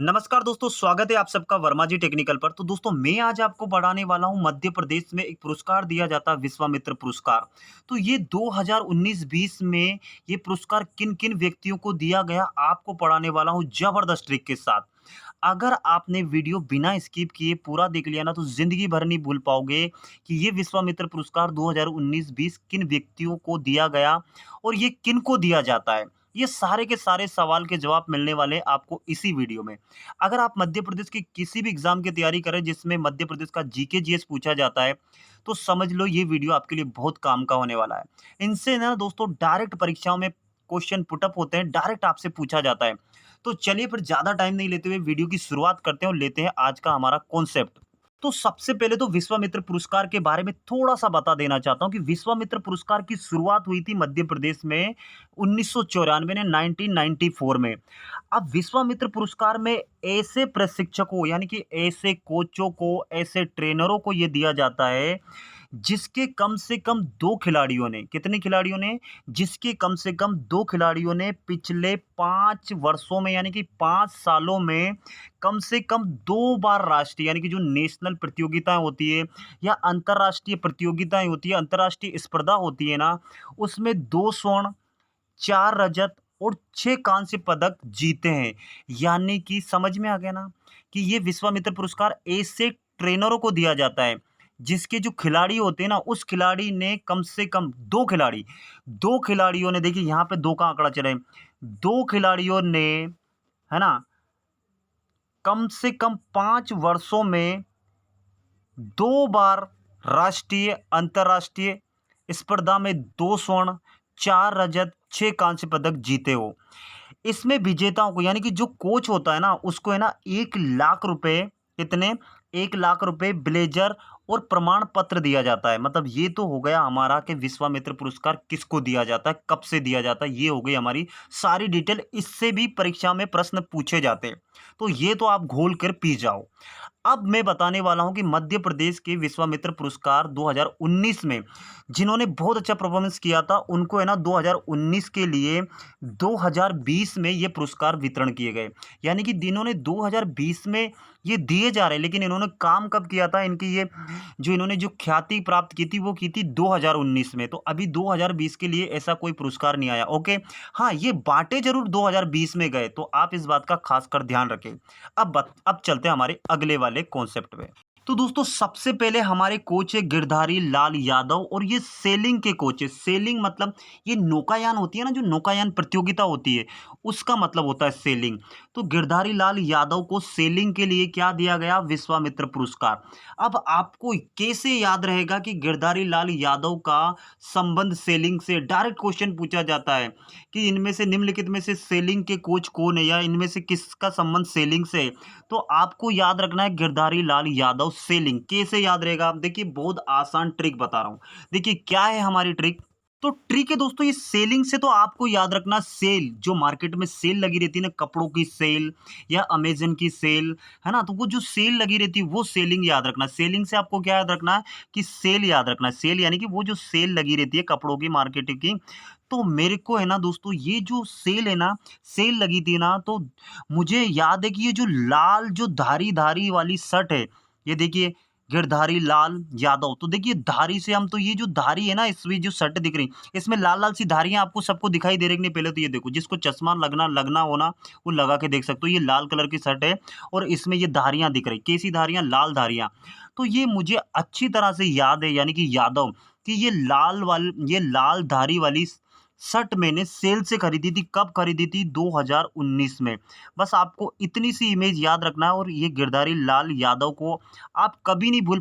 नमस्कार दोस्तों, स्वागत है आप सबका वर्मा जी टेक्निकल पर। तो दोस्तों मैं आज आपको पढ़ाने वाला हूँ मध्य प्रदेश में एक पुरस्कार दिया जाता है विश्वामित्र पुरस्कार। तो ये 2019-20 में ये पुरस्कार किन-किन व्यक्तियों को दिया गया आपको पढ़ाने वाला हूँ ज़बरदस्त ट्रिक के साथ। अगर आपने वीडियो बिना स्किप किए पूरा देख लिया ना तो ज़िंदगी भर नहीं भूल पाओगे कि ये विश्वामित्र पुरस्कार 2019-20 किन व्यक्तियों को दिया गया और ये किनको दिया जाता है। ये सारे के सारे सवाल के जवाब मिलने वाले हैं आपको इसी वीडियो में। अगर आप मध्य प्रदेश की किसी भी एग्जाम की तैयारी करें जिसमें मध्य प्रदेश का जीके जीएस पूछा जाता है, तो समझ लो ये वीडियो आपके लिए बहुत काम का होने वाला है। इनसे ना दोस्तों डायरेक्ट परीक्षाओं में क्वेश्चन पुटअप होते हैं, डायरेक्ट आपसे पूछा जाता है। तो चलिए फिर ज़्यादा टाइम नहीं लेते हुए वीडियो की शुरुआत करते हैं और लेते हैं आज का हमारा कॉन्सेप्ट। तो सबसे पहले तो विश्वामित्र पुरस्कार के बारे में थोड़ा-सा बता देना चाहता हूँ कि विश्वामित्र पुरस्कार की शुरुआत हुई थी मध्य प्रदेश में 1994 ने 1994 में। अब विश्वामित्र पुरस्कार में ऐसे प्रशिक्षकों यानी कि ऐसे कोचों को, ऐसे ट्रेनरों को ये दिया जाता है जिसके कम से कम 2 खिलाड़ियों ने कितने खिलाड़ियों ने? जिसके कम से कम 2 खिलाड़ियों ने पिछले 5 वर्षों में यानी कि 5 सालों में कम से कम 2 बार राष्ट्रीय यानी कि जो नेशनल प्रतियोगिताएँ होती है या अंतर्राष्ट्रीय प्रतियोगिताएँ होती है, अंतर्राष्ट्रीय स्पर्धा होती है ना, उसमें 2 स्वर्ण, 4 रजत और 6 कांस्य पदक जीते हैं। यानी कि समझ में आ गया ना कि ये विश्वामित्र पुरस्कार ऐसे ट्रेनरों को दिया जाता है जिसके जो खिलाड़ी होते हैं ना उस खिलाड़ी ने कम से कम 2 खिलाड़ियों ने देखिए यहाँ पे 2 का आंकड़ा चले 2 खिलाड़ियों ने है ना कम से कम 5 वर्षों में 2 बार राष्ट्रीय, अंतर्राष्ट्रीय स्पर्धा में 2 स्वर्ण, 4 रजत, 6 कांस्य पदक जीते हो। इसमें विजेताओं को यानी कि जो कोच होता है ना उसको है ना 1 लाख रुपए कितने 1 लाख रुपए ब्लेजर और प्रमाण पत्र दिया जाता है। मतलब ये तो हो गया हमारा कि विश्वामित्र पुरस्कार किसको दिया जाता है, कब से दिया जाता है, ये हो गई हमारी सारी डिटेल। इससे भी परीक्षा में प्रश्न पूछे जाते हैं, तो ये तो आप घोल कर पी जाओ। अब मैं बताने वाला हूं कि मध्य प्रदेश के विश्वामित्र पुरस्कार 2019 में जिन्होंने बहुत अच्छा परफॉर्मेंस किया था उनको है ना 2019 के लिए 2020 में ये पुरस्कार वितरण किए गए। यानी कि इन्होंने 2020 में ये दिए जा रहे हैं, लेकिन इन्होंने काम कब किया था? इनकी ये जो इन्होंने जो ख्याति प्राप्त की थी वो की थी 2019 में। तो अभी 2020 के लिए ऐसा कोई पुरस्कार नहीं आया। ओके, हाँ ये बांटे जरूर 2020 में गए, तो आप इस बात का खासकर ध्यान रखें। अब चलते हैं हमारे अगले वाले कॉन्सेप्ट पे। तो दोस्तों सबसे पहले हमारे कोच है गिरधारी लाल यादव और ये सेलिंग के कोच है। सेलिंग मतलब ये नौकायान होती है ना, जो नौकायान प्रतियोगिता होती है उसका मतलब होता है सेलिंग। तो गिरधारी लाल यादव को सेलिंग के लिए क्या दिया गया? विश्वामित्र पुरस्कार। अब आपको कैसे याद रहेगा कि गिरधारी लाल यादव का संबंध सेलिंग से? डायरेक्ट क्वेश्चन पूछा जाता है कि इनमें से निम्नलिखित में से सेलिंग के कोच कौन है या इनमें से किसका संबंध सेलिंग से है? तो आपको याद रखना है गिरधारी लाल यादव सेलिंग। कैसे याद रहेगा? आप देखिए बहुत आसान ट्रिक बता रहा हूं। देखिए क्या है हमारी ट्रिक। तो ट्रिक है दोस्तों ये सेलिंग से, तो आपको याद रखना सेल, जो मार्केट में सेल लगी रहती है ना, कपड़ों की सेल या अमेजन की सेल, है ना, तो वो जो सेल लगी रहती है वो सेलिंग याद रखना। सेलिंग से आपको क्या याद रखना है कि सेल याद रखना है। सेल यानी कि वो जो सेल लगी रहती है कपड़ों की, मार्केट की। तो मेरे को है ना दोस्तों ये जो सेल है ना, सेल लगी थी ना, तो मुझे याद है कि ये जो लाल जो धारी धारी वाली शर्ट है, ये देखिए गिरधारी लाल यादव। तो देखिए धारी से हम तो ये जो धारी है ना, इसमें जो शर्ट दिख रही इसमें लाल लाल सी धारियां आपको सबको दिखाई दे रही कि नहीं? पहले तो ये देखो, जिसको चश्मा लगना लगना हो ना वो लगा के देख सकते हो। ये लाल कलर की शर्ट है और इसमें ये धारियां दिख रही, कैसी धारियां? लाल धारियां। तो ये मुझे अच्छी तरह से याद है यानी कि यादव कि ये लाल धारी वाली शर्ट मैंने सेल से खरीदी थी। कब खरीदी थी? 2019 में। बस आपको इतनी सी इमेज याद रखना है और ये गिरधारी लाल यादव को आप कभी नहीं भूल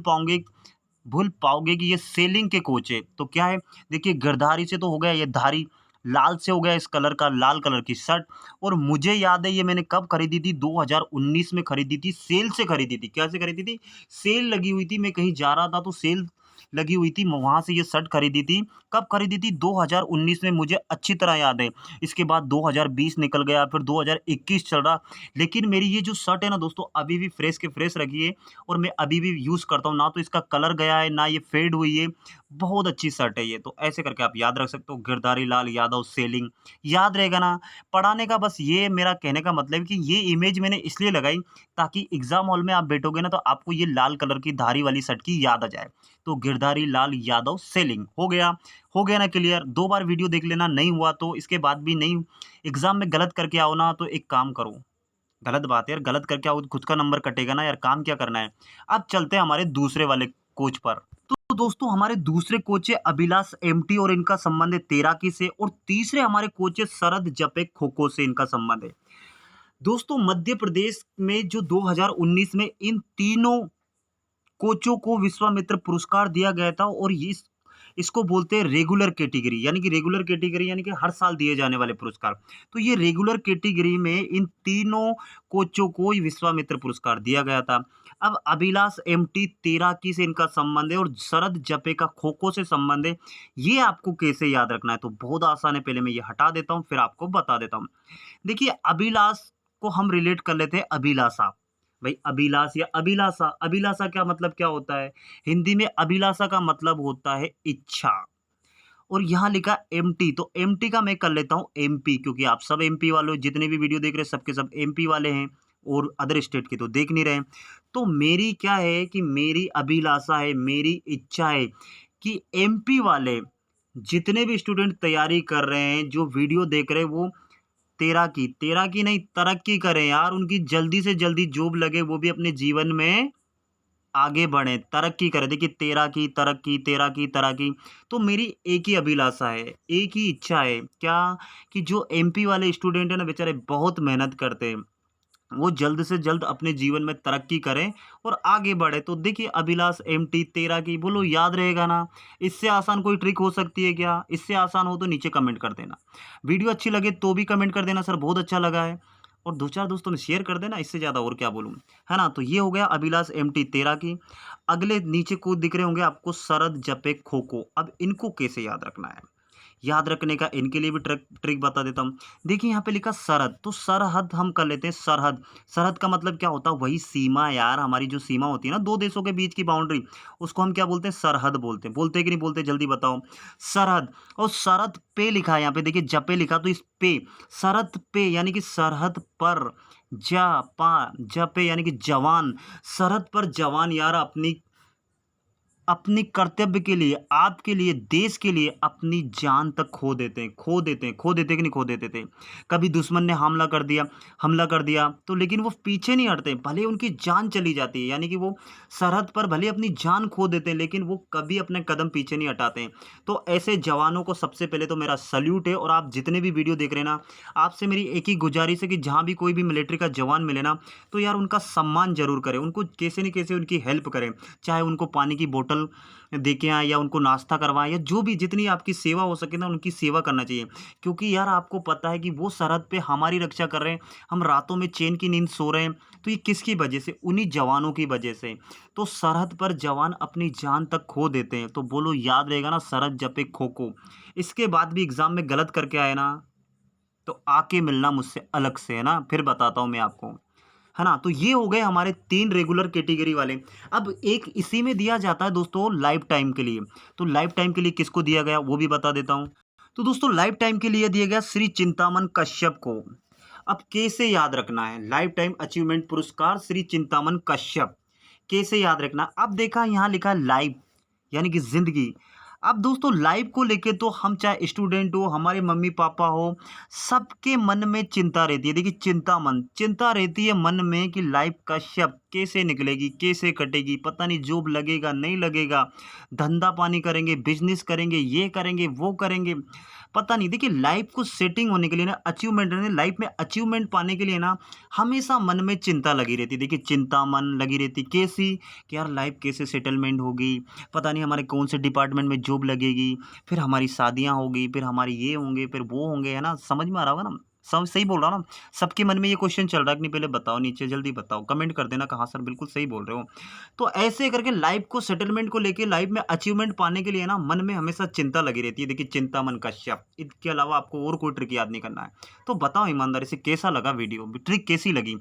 पाओगे कि ये सेलिंग के कोच है। तो क्या है? देखिए गिरधारी से तो हो गया ये धारी, लाल से हो गया इस कलर का, लाल कलर की शर्ट। और मुझे याद है ये मैंने कब खरीदी थी? 2019 में खरीदी थी, सेल से खरीदी थी। क्या से खरीदी थी? सेल लगी हुई थी, मैं कहीं जा रहा था तो सेल लगी हुई थी, वहाँ से ये शर्ट खरीदी थी। कब खरीदी थी? 2019 में, मुझे अच्छी तरह याद है। इसके बाद 2020 निकल गया, फिर 2021 चल रहा, लेकिन मेरी ये जो शर्ट है ना दोस्तों, अभी भी फ्रेश के फ्रेश रखी है और मैं अभी भी यूज़ करता हूँ। ना तो इसका कलर गया है, ना ये फेड हुई है। बहुत अच्छी शर्ट है ये। तो ऐसे करके आप याद रख सकते हो, गिरधारी लाल यादव सेलिंग, याद रहेगा ना। पढ़ाने का बस ये मेरा कहने का मतलब है कि ये इमेज मैंने इसलिए लगाई ताकि एग्ज़ाम हॉल में आप बैठोगे ना, तो आपको ये लाल कलर की धारी वाली शर्ट की याद आ जाए। तो गिरधारी लाल यादव सेलिंग हो गया ना क्लियर? 2 बार वीडियो देख लेना, नहीं हुआ तो इसके बाद भी नहीं, एग्ज़ाम में गलत करके आओ ना, तो एक काम करो, गलत बात है यार, गलत करके आओ तो खुद का नंबर कटेगा ना यार, काम क्या करना है। अब चलते हैं हमारे दूसरे वाले कोच पर। तो दोस्तों हमारे दूसरे कोच है अभिलाष एमटी और इनका संबंध है तैराकी से, और तीसरे हमारे कोच है शरद जपे खो-खो से इनका संबंध है। दोस्तों मध्य प्रदेश में जो 2019 में इन तीनों कोचों को विश्वामित्र पुरस्कार दिया गया था, और इसको बोलते हैं रेगुलर कैटेगरी, यानी कि रेगुलर कैटेगरी यानी कि हर साल दिए जाने वाले पुरस्कार। तो ये रेगुलर कैटेगरी में इन तीनों कोचों को ही विश्वामित्र पुरस्कार दिया गया था। अब अभिलाष एमटी तैराकी से इनका संबंध है और शरद जपे का खो-खो से संबंध है। ये आपको कैसे याद रखना है? तो बहुत आसान है, पहले मैं ये हटा देता हूँ, फिर आपको बता देता हूँ। देखिए अभिलाष को हम रिलेट कर लेते हैं अभिलाषा। भाई अभिलाष या अभिलाषा, अभिलाषा क्या मतलब क्या होता है? हिंदी में अभिलाषा का मतलब होता है इच्छा, और यहाँ लिखा एमटी, तो एमटी का मैं कर लेता हूँ एमपी, क्योंकि आप सब एमपी वाले हो, जितने भी वीडियो देख रहे हैं सबके सब एमपी वाले हैं, और अदर स्टेट के तो देख नहीं रहे हैं। तो मेरी क्या है कि मेरी अभिलाषा है, मेरी इच्छा है कि एमपी वाले जितने भी स्टूडेंट तैयारी कर रहे हैं, जो वीडियो देख रहे हैं, वो तैराकी तैराकी नहीं तरक्की करें यार, उनकी जल्दी से जल्दी जॉब लगे, वो भी अपने जीवन में आगे बढ़े, तरक्की करें। देखिए तैराकी तरक्की, तैराकी तरक्की। तो मेरी एक ही अभिलाषा है, एक ही इच्छा है, क्या? कि जो एमपी वाले स्टूडेंट है ना, बेचारे बहुत मेहनत करते हैं, वो जल्द से जल्द अपने जीवन में तरक्की करें और आगे बढ़े। तो देखिए अभिलाष एमटी तैराकी, बोलो याद रहेगा ना? इससे आसान कोई ट्रिक हो सकती है क्या? इससे आसान हो तो नीचे कमेंट कर देना। वीडियो अच्छी लगे तो भी कमेंट कर देना, सर बहुत अच्छा लगा है, और 2-4 दोस्तों में शेयर कर देना, इससे ज़्यादा और क्या बोलूँ, है ना? तो ये हो गया अभिलाष एमटी तैराकी। अगले नीचे को दिख रहे होंगे आपको शरद जपे खो-खो। अब इनको कैसे याद रखना है? याद रखने का इनके लिए भी ट्रिक ट्रिक बता देता हूँ। देखिए यहाँ पे लिखा सरहद, तो सरहद हम कर लेते हैं सरहद। सरहद का मतलब क्या होता है? वही सीमा यार, हमारी जो सीमा होती है ना, 2 देशों के बीच की बाउंड्री, उसको हम क्या बोलते हैं? सरहद बोलते हैं। बोलते हैं कि नहीं बोलते? जल्दी बताओ। सरहद, और सरहद पे लिखा है यहाँ पे, देखिए जपे लिखा, तो इस पे, सरहद पे यानी कि सरहद पर, जपे यानी कि जवान, सरहद पर जवान यार अपनी कर्तव्य के लिए, आपके लिए, देश के लिए अपनी जान तक खो देते हैं, खो देते कि नहीं खो देते थे? कभी दुश्मन ने हमला कर दिया, तो लेकिन वो पीछे नहीं हटते, भले उनकी जान चली जाती है, यानी कि वो सरहद पर भले अपनी जान खो देते हैं, लेकिन वो कभी अपने कदम पीछे नहीं हटाते हैं। तो ऐसे जवानों को सबसे पहले तो मेरा सैल्यूट है, और आप जितने भी वीडियो देख रहे हैं ना, आपसे मेरी एक ही गुजारिश है कि जहाँ भी कोई भी मिलिट्री का जवान मिले ना, तो यार उनका सम्मान ज़रूर करें, उनको कैसे न कैसे उनकी हेल्प करें। चाहे उनको पानी की बोतल दे के आएँ, या उनको नाश्ता करवाएँ, या जो भी जितनी आपकी सेवा हो सके ना, उनकी सेवा करना चाहिए। क्योंकि यार आपको पता है कि वो सरहद पे हमारी रक्षा कर रहे हैं, हम रातों में चैन की नींद सो रहे हैं, तो ये किसकी वजह से? उन्हीं जवानों की वजह से। तो सरहद पर जवान अपनी जान तक खो देते हैं, तो बोलो याद रहेगा ना, सरहद जपे खो-खो। इसके बाद भी एग्ज़ाम में गलत करके आए ना, तो आके मिलना मुझसे अलग से, है ना? फिर बताता हूँ मैं आपको, है ना? तो ये हो गए हमारे 3 रेगुलर कैटेगरी वाले। अब एक इसी में दिया जाता है दोस्तों लाइफ टाइम के लिए। तो लाइफ टाइम के लिए किसको दिया गया वो भी बता देता हूँ। तो दोस्तों लाइफ टाइम के लिए दिया गया श्री चिंतामन कश्यप को। अब कैसे याद रखना है? लाइफ टाइम अचीवमेंट पुरस्कार श्री चिंतामन कश्यप, कैसे याद रखना? अब देखा यहाँ लिखा है लाइफ, यानी कि ज़िंदगी। अब दोस्तों लाइफ को लेके तो हम चाहे स्टूडेंट हो, हमारे मम्मी-पापा हो, सबके मन में चिंता रहती है। देखिए चिंता रहती है मन में कि लाइफ कश्यप कैसे निकलेगी, कैसे कटेगी, पता नहीं जॉब लगेगा, नहीं लगेगा, धंधा पानी करेंगे, बिज़नेस करेंगे, ये करेंगे, वो करेंगे, पता नहीं। देखिए लाइफ को सेटिंग होने के लिए ना, अचीवमेंट यानी लाइफ में अचीवमेंट पाने के लिए ना, हमेशा मन में चिंता लगी रहती है। देखिए चिंता मन लगी रहती कैसी? कि यार लाइफ कैसे सेटलमेंट होगी, पता नहीं हमारे कौन से डिपार्टमेंट में जॉब लगेगी, फिर हमारी शादियाँ होगी, फिर हमारे ये होंगे, फिर वो होंगे, है ना? समझ में आ रहा होगा ना? सही बोल रहा हूँ ना? सबके मन में ये क्वेश्चन चल रहा है कि नहीं, पहले बताओ, नीचे जल्दी बताओ, कमेंट कर देना कहाँ सर बिल्कुल सही बोल रहे हो। तो ऐसे करके लाइफ को सेटलमेंट को लेके लाइफ में अचीवमेंट पाने के लिए ना मन में हमेशा चिंता लगी रहती है। देखिए चिंतामन कश्यप, इसके अलावा आपको और कोई ट्रिक याद नहीं करना है। तो बताओ ईमानदारी से कैसा लगा वीडियो, ट्रिक कैसी लगी?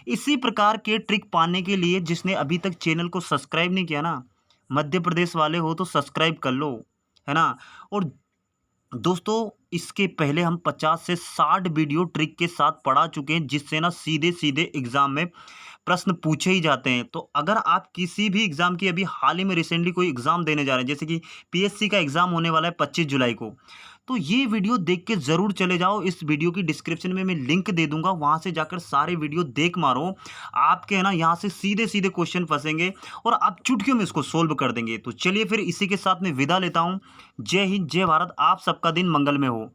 इसी प्रकार के ट्रिक पाने के लिए जिसने अभी तक चैनल को सब्सक्राइब नहीं किया ना, मध्य प्रदेश वाले हो तो सब्सक्राइब कर लो, है ना? और दोस्तों इसके पहले हम 50 से 60 वीडियो ट्रिक के साथ पढ़ा चुके हैं, जिससे ना सीधे-सीधे एग्ज़ाम में प्रश्न पूछे ही जाते हैं। तो अगर आप किसी भी एग्ज़ाम की अभी हाल ही में रिसेंटली कोई एग्ज़ाम देने जा रहे हैं, जैसे कि पीएससी का एग्ज़ाम होने वाला है 25 जुलाई को, तो ये वीडियो देख के ज़रूर चले जाओ। इस वीडियो की डिस्क्रिप्शन में मैं लिंक दे दूँगा, वहाँ से जाकर सारे वीडियो देख मारो। आपके है ना यहाँ से सीधे-सीधे क्वेश्चन फँसेंगे और आप चुटकियों में इसको सोल्व कर देंगे। तो चलिए फिर इसी के साथ मैं विदा लेता हूँ। जय हिंद, जय भारत, आप सबका दिन मंगलमय हो।